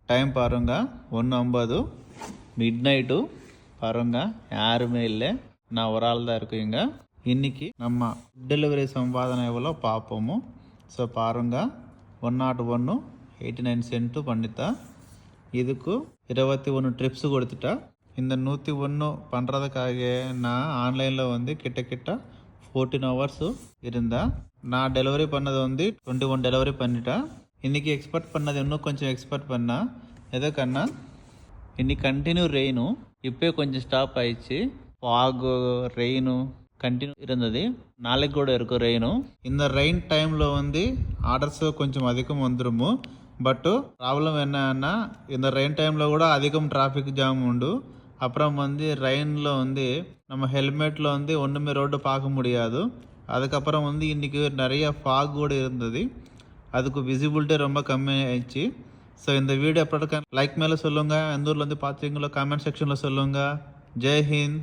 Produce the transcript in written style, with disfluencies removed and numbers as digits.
Time பாருங்க 1:50 mid night பாருங்க, யாருமே இல்லை, நான் ஒரு ஆள் தான் இருக்குங்க. இன்னைக்கு நம்ம டெலிவரி சம்பாதனை எவ்வளோ பார்ப்போமோ. ஸோ பாருங்க, 101.89 சென்ட்டு பண்ணிட்டா. இதுக்கு 21 ட்ரிப்ஸ் கொடுத்துட்டா. இந்த 101 பண்ணுறதுக்காக நான் ஆன்லைனில் கிட்ட 14 hours இருந்தா. நான் டெலிவரி பண்ணது 21 டெலிவரி பண்ணிட்டா. இன்றைக்கி எக்ஸ்பெக்ட் பண்ணது இன்னும் கொஞ்சம் எக்ஸ்பெக்ட் பண்ணா. எதுக்கன்னா இன்னைக்கு கண்டினியூ ரெயினும், இப்போ கொஞ்சம் ஸ்டாப் ஆயிடுச்சு. ஃபாகு ரெயினும் கண்டினியூ இருந்தது. நாளைக்கு கூட இருக்கும் ரெயினும். இந்த ரெயின் டைமில் ஆர்டர்ஸ் கொஞ்சம் அதிகம் வந்துடுமோ. பட்டு ப்ராப்ளம் என்னன்னா, இந்த ரெயின் டைமில் கூட அதிகம் டிராஃபிக் ஜாம் உண்டு. அப்புறம் ரெயினில் நம்ம ஹெல்மெட்டில் ஒன்றுமே ரோடு பார்க்க முடியாது. அதுக்கப்புறம் இன்றைக்கி நிறைய ஃபாக் கூட இருந்தது. அதுக்கு விசிபிலிட்டி ரொம்ப கம்மி ஆயிடுச்சு. ஸோ இந்த வீடியோ எப்படி லைக் மேலே சொல்லுங்கள். எந்த ஊர்லேருந்து பார்த்தீங்களோ கமெண்ட் செக்ஷனில் சொல்லுங்கள். ஜெய் ஹிந்த்.